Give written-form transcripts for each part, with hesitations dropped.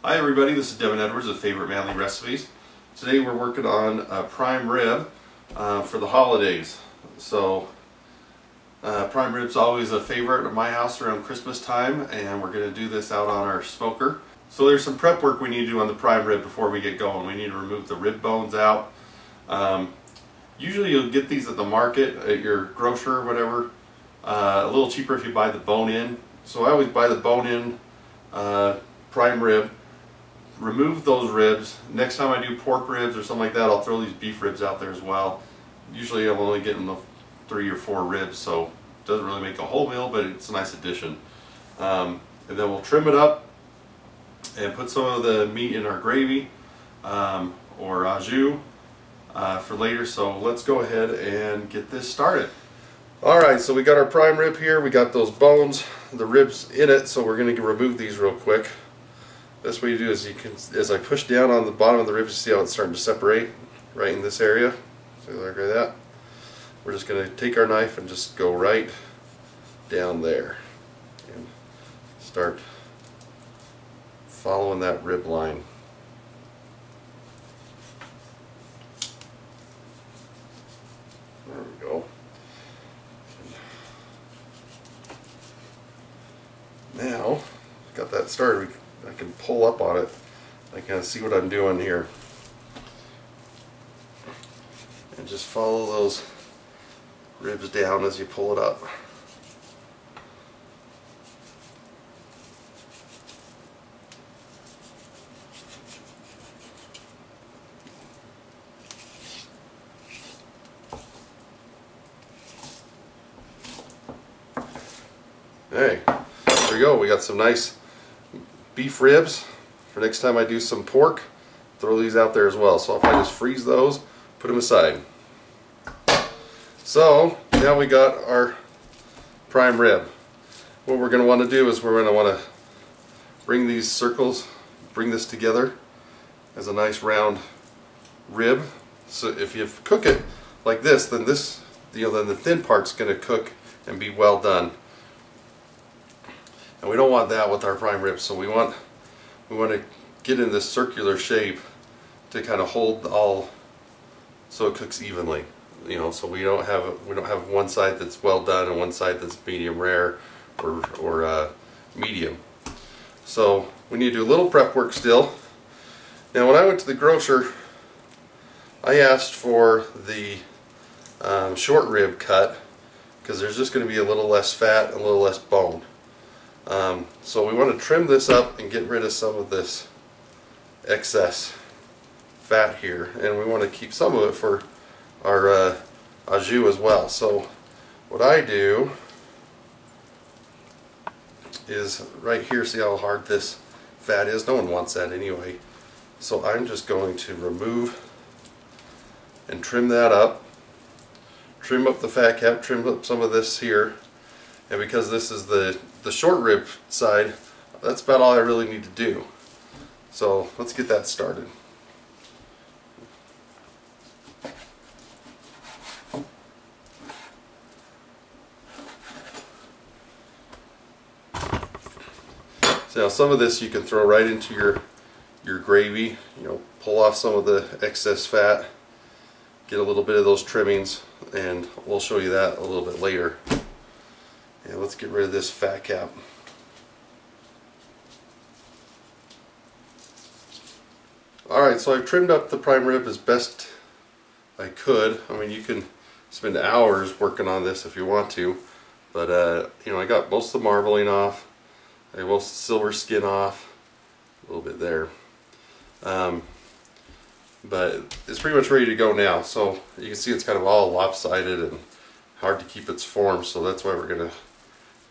Hi everybody, this is Devin Edwards of Favorite Manly Recipes. Today we're working on a prime rib for the holidays. So prime rib's always a favorite at my house around Christmas time, and we're going to do this out on our smoker. So there's some prep work we need to do on the prime rib before we get going. We need to remove the rib bones out. Usually you'll get these at the market, at your grocer or whatever. A little cheaper if you buy the bone in. So I always buy the bone in prime rib. Remove those ribs. Next time I do pork ribs or something like that, I'll throw these beef ribs out there as well. Usually I'm only getting the 3 or 4 ribs, so it doesn't really make a whole meal, but it's a nice addition. And then we'll trim it up and put some of the meat in our gravy or au jus for later. So let's go ahead and get this started. Alright, so we got our prime rib here. We got those bones, the ribs in it, so we're going to remove these real quick. Best way to do is as I push down on the bottom of the ribs, you see how it's starting to separate right in this area. So like that. We're just going to take our knife and just go right down there and start following that rib line. There we go. Now, got that started, I can pull up on it. I can see what I'm doing here. And just follow those ribs down as you pull it up. Hey, there we go. We got some nice beef ribs. For next time I do some pork, throw these out there as well. So if I just freeze those, put them aside. So now we got our prime rib. What we're going to want to do is we're going to want to bring these circles, bring this together as a nice round rib. So if you cook it like this, then then the thin part's going to cook and be well done. And we don't want that with our prime rib, so we want to get in this circular shape to kind of hold all, so it cooks evenly. You know, so we don't have one side that's well done and one side that's medium rare or medium. So we need to do a little prep work still. Now, when I went to the grocer, I asked for the short rib cut because there's just going to be a little less fat and a little less bone. So we want to trim this up and get rid of some of this excess fat here, and we want to keep some of it for our au jus as well. So what I do is right here, see how hard this fat is? No one wants that anyway. So I'm just going to remove and trim that up. Trim up the fat cap, trim up some of this here. And because this is the short rib side, that's about all I really need to do. So let's get that started. So now some of this you can throw right into your gravy. You know, pull off some of the excess fat, get a little bit of those trimmings, and we'll show you that a little bit later. And let's get rid of this fat cap. Alright, so I've trimmed up the prime rib as best I could. I mean, you can spend hours working on this if you want to, but you know, I got most of the marbling off, I got most of the silver skin off, a little bit there, but it's pretty much ready to go now. So you can see it's kind of all lopsided and hard to keep its form, so that's why we're going to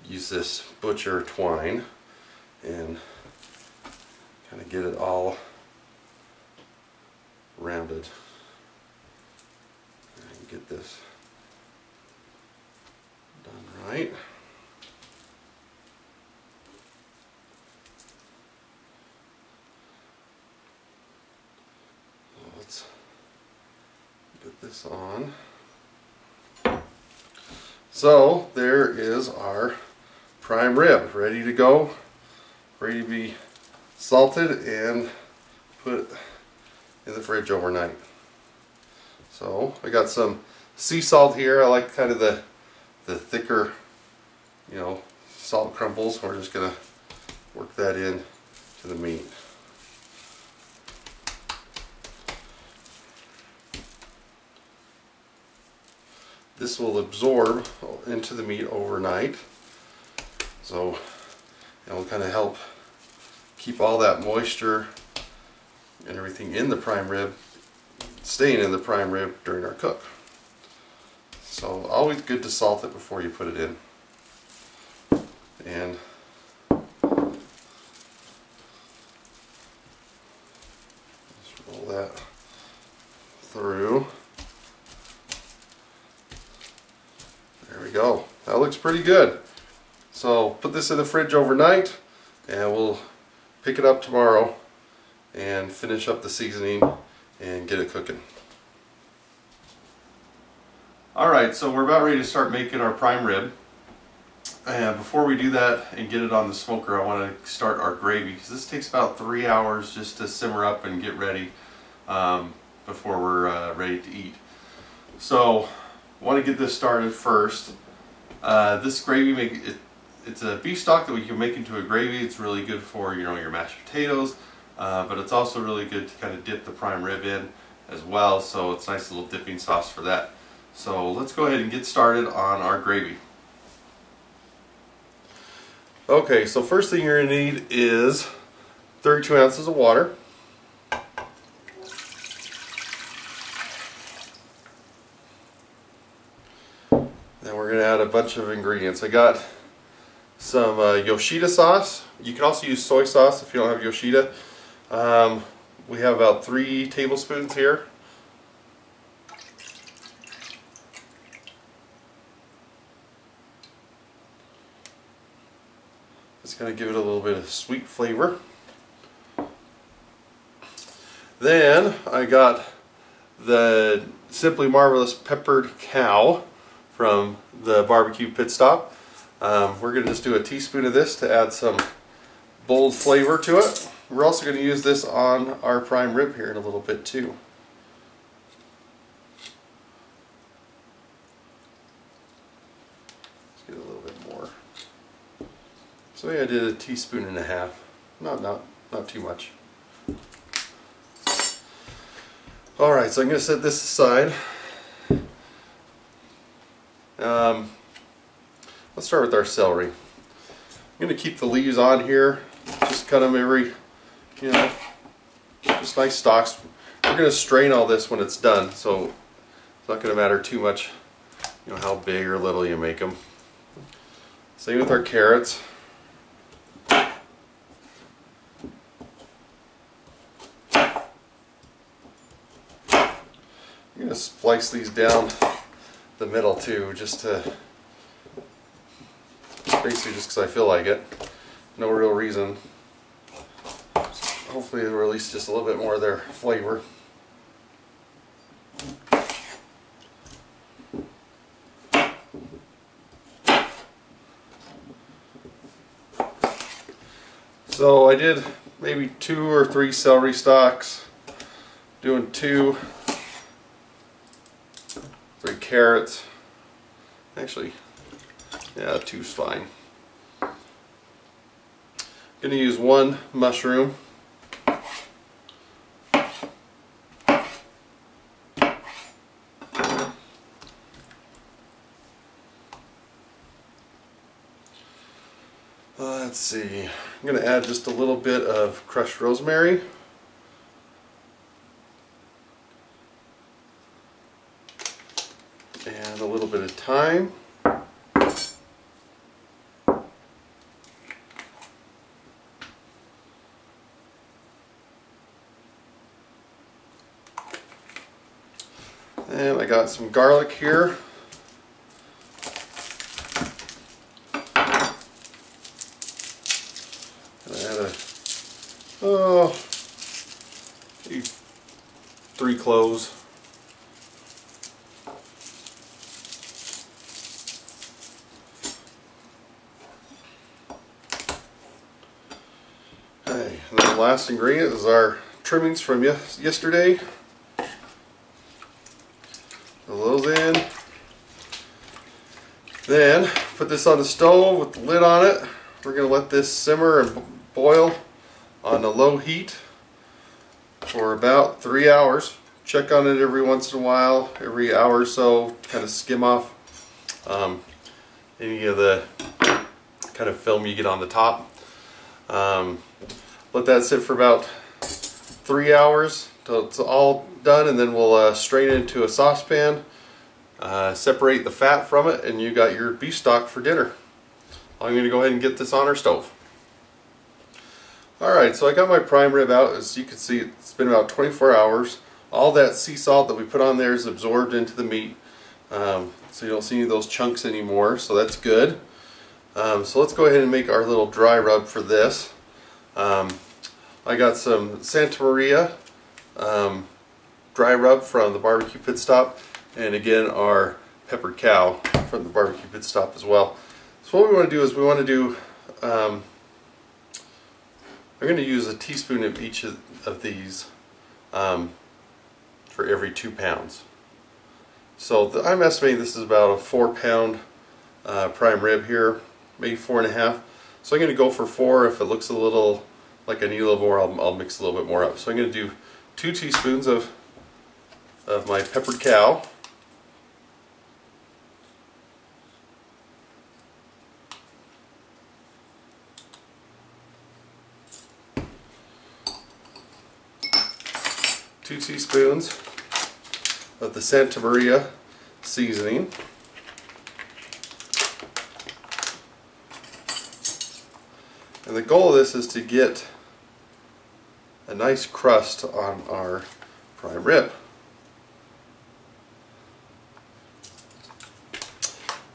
use this butcher twine and kind of get it all rounded and get this done right. So let's get this on. So there is our prime rib, ready to go, ready to be salted and put in the fridge overnight. So I got some sea salt here. I like kind of the thicker, you know, salt crumbles. We're just gonna work that in to the meat. This will absorb into the meat overnight, so it'll kind of help keep all that moisture and everything in the prime rib staying in the prime rib during our cook. So always good to salt it before you put it in. And just roll that through. There we go. That looks pretty good. So put this in the fridge overnight and we'll pick it up tomorrow and finish up the seasoning and get it cooking. Alright, so we're about ready to start making our prime rib. And before we do that and get it on the smoker, I want to start our gravy, because this takes about 3 hours just to simmer up and get ready before we're ready to eat. So I want to get this started first. This gravy, it's a beef stock that we can make into a gravy. It's really good for, you know, your mashed potatoes, but it's also really good to kind of dip the prime rib in as well, so it's a nice little dipping sauce for that. So let's go ahead and get started on our gravy. Okay, so first thing you're going to need is 32 ounces of water. Then we're going to add a bunch of ingredients. I got some Yoshida sauce. You can also use soy sauce if you don't have Yoshida. We have about 3 tablespoons here. It's going to give it a little bit of sweet flavor. Then I got the Simply Marvelous Peppered Cow from the barbecue pit stop. We're going to just do a teaspoon of this to add some bold flavor to it. We're also going to use this on our prime rib here in a little bit too. Let's get a little bit more. So yeah, I did a teaspoon and a half. Not too much. Alright, so I'm going to set this aside. Let's start with our celery. I'm going to keep the leaves on here. Just cut them every, you know, just nice stalks. We're going to strain all this when it's done, so it's not going to matter too much, you know, how big or little you make them. Same with our carrots. I'm going to splice these down the middle too, just to, basically just because I feel like it. No real reason. Hopefully it'll release just a little bit more of their flavor. So I did maybe 2 or 3 celery stalks, doing 2, 3 carrots. Actually, yeah, 2's fine. Going to use 1 mushroom. Let's see, I'm going to add just a little bit of crushed rosemary. And a little bit of thyme. And I got some garlic here. Oh, 3 cloves. Okay, and then last ingredient is our trimmings from yesterday. Throw those in. Then put this on the stove with the lid on it. We're going to let this simmer and boil on a low heat for about 3 hours. Check on it every once in a while, every hour or so, kind of skim off any of the kind of film you get on the top. Let that sit for about 3 hours till it's all done, and then we'll strain it into a saucepan, separate the fat from it, and you got your beef stock for dinner. I'm going to go ahead and get this on our stove. Alright, so I got my prime rib out. As you can see, it's been about 24 hours. All that sea salt that we put on there is absorbed into the meat, so you don't see any of those chunks anymore, so that's good. So let's go ahead and make our little dry rub for this. I got some Santa Maria dry rub from the barbecue pit stop, and again our peppered cow from the barbecue pit stop as well. So what we want to do is we want to do, I'm going to use a teaspoon of each of these for every 2 pounds. So I'm estimating this is about a 4-pound prime rib here, maybe 4.5. So I'm going to go for 4. If it looks a little like I need a little more, I'll mix a little bit more up. So I'm going to do 2 teaspoons of my peppered cow. Two teaspoons of the Santa Maria seasoning. And the goal of this is to get a nice crust on our prime rib.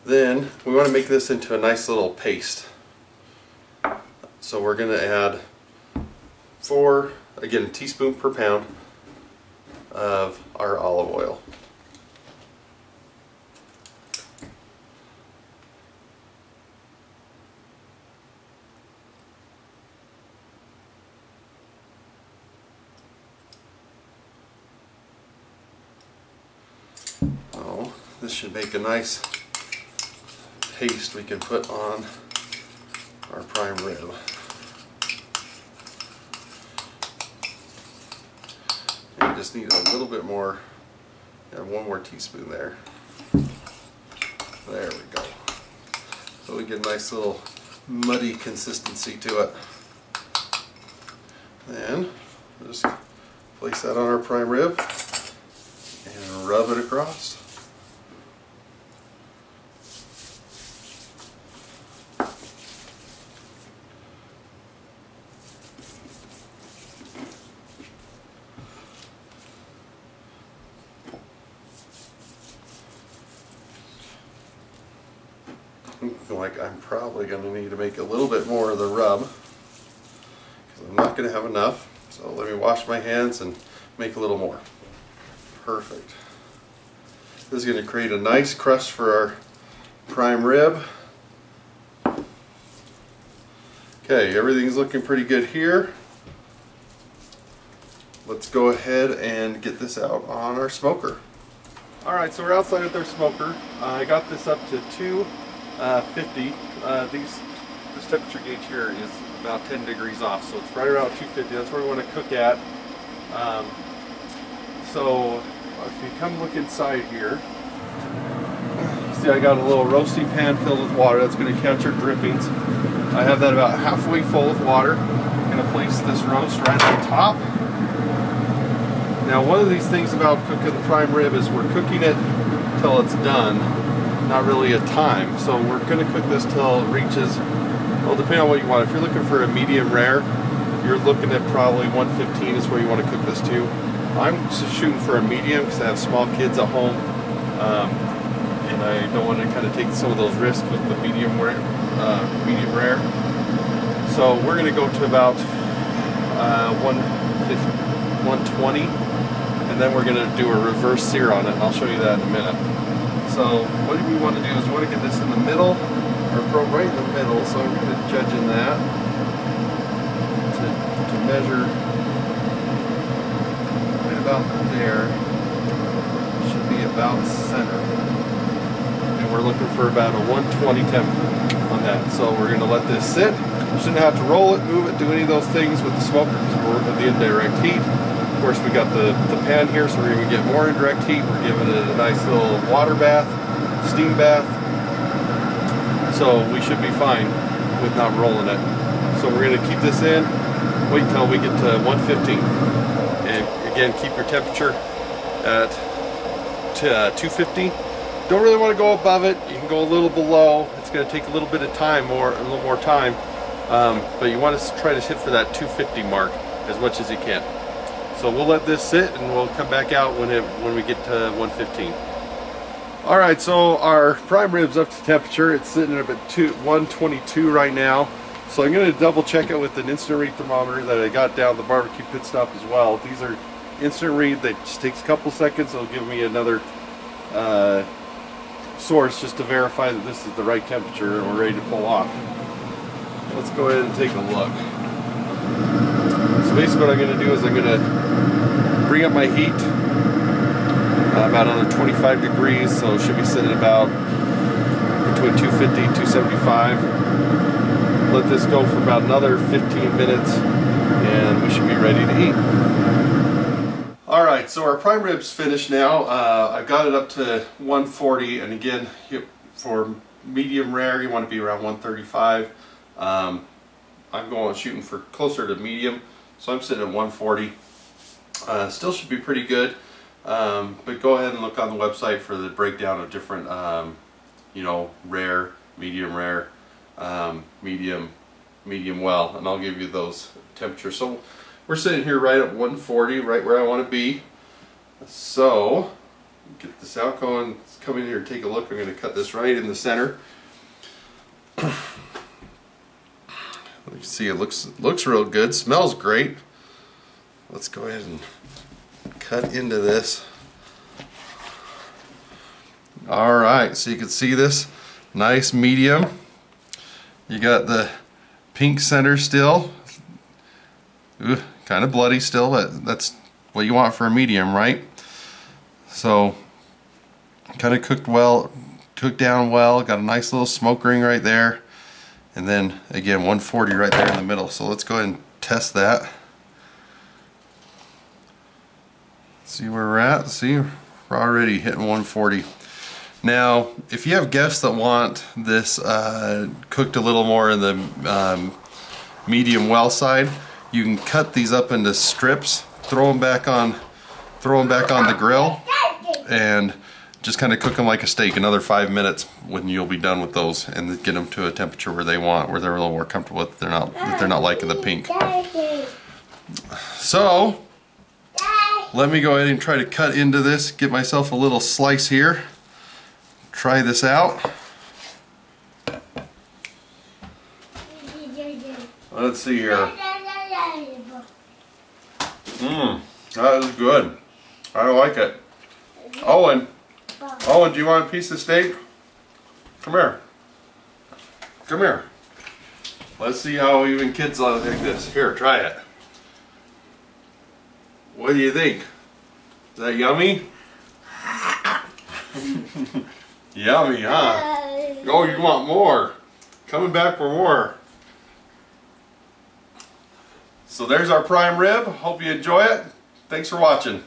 Then we want to make this into a nice little paste. So we're going to add 4, again, a teaspoon per pound of our olive oil. Oh, this should make a nice paste we can put on our prime rib. You just need a little bit more, and 1 more teaspoon there. There we go. So we get a nice little muddy consistency to it. Then just place that on our prime rib and rub it across. Like I'm probably going to need to make a little bit more of the rub because I'm not going to have enough. So let me wash my hands and make a little more. Perfect. This is going to create a nice crust for our prime rib. Okay, everything's looking pretty good here. Let's go ahead and get this out on our smoker. Alright, so we're outside with our smoker. I got this up to 250. This temperature gauge here is about 10 degrees off, so it's right around 250. That's where we want to cook at. So if you come look inside here, you see I got a little roasting pan filled with water that's going to catch our drippings. I have that about halfway full with water. I'm going to place this roast right on top. Now, one of these things about cooking the prime rib is we're cooking it till it's done, not really a time. So we're going to cook this till it reaches, well, depending on what you want. If you're looking for a medium rare, you're looking at probably 115 is where you want to cook this to. I'm just shooting for a medium because I have small kids at home, and I don't want to kind of take some of those risks with the medium rare. So we're going to go to about 120, and then we're going to do a reverse sear on it, and I'll show you that in a minute. So what we want to do is we want to get this in the middle, or right in the middle, so I'm going to judge in that to measure right about there. Should be about center. And we're looking for about a 120 temp on that. So we're going to let this sit. Shouldn't have to roll it, move it, do any of those things with the smoker because we're working with the indirect heat. Of course, we got the pan here, so we're going to get more indirect heat. We're giving it a nice little water bath, steam bath. So we should be fine with not rolling it. So we're going to keep this in, wait until we get to 115. And again, keep your temperature at 250. Don't really want to go above it. You can go a little below. It's going to take a little bit of time, a little more time. But you want to try to hit for that 250 mark as much as you can. So we'll let this sit and we'll come back out when we get to 115. Alright, so our prime rib's up to temperature. It's sitting at about 122 right now. So I'm going to double check it with an instant read thermometer that I got down the barbecue pit stop as well. These are instant read. That just takes a couple seconds. It'll give me another source just to verify that this is the right temperature and we're ready to pull off. Let's go ahead and take a look. So basically what I'm going to do is I'm going to bring up my heat about another 25 degrees, so it should be sitting about between 250 and 275. Let this go for about another 15 minutes and we should be ready to eat. Alright, so our prime rib's finished now. I've got it up to 140, and again, for medium rare you want to be around 135. I'm shooting for closer to medium, so I'm sitting at 140. Still should be pretty good, but go ahead and look on the website for the breakdown of different, you know, rare, medium, medium well, and I'll give you those temperatures. So we're sitting here right at 140, right where I want to be. So get this out, come in here and take a look. I'm going to cut this right in the center. You can see it looks real good, smells great. Let's go ahead and cut into this. Alright, so you can see this nice medium. You got the pink center still. Ooh, kind of bloody still, but that's what you want for a medium, right? So kind of cooked down well, got a nice little smoke ring right there. And then again 140 right there in the middle. So let's go ahead and test that. See where we're at. See, we're already hitting 140. Now if you have guests that want this cooked a little more in the medium well side, you can cut these up into strips, throw them back on the grill, and just kind of cook them like a steak. Another 5 minutes when you'll be done with those, and get them to a temperature where they want, where they're a little more comfortable with. They're not liking the pink. So let me go ahead and try to cut into this. Get myself a little slice here. Try this out. Let's see here. That is good. I like it. Owen, do you want a piece of steak? Come here. Come here. Let's see how even kids like this. Here, try it. What do you think? Is that yummy? Yummy, huh? Oh, you want more? Coming back for more. So there's our prime rib. Hope you enjoy it. Thanks for watching.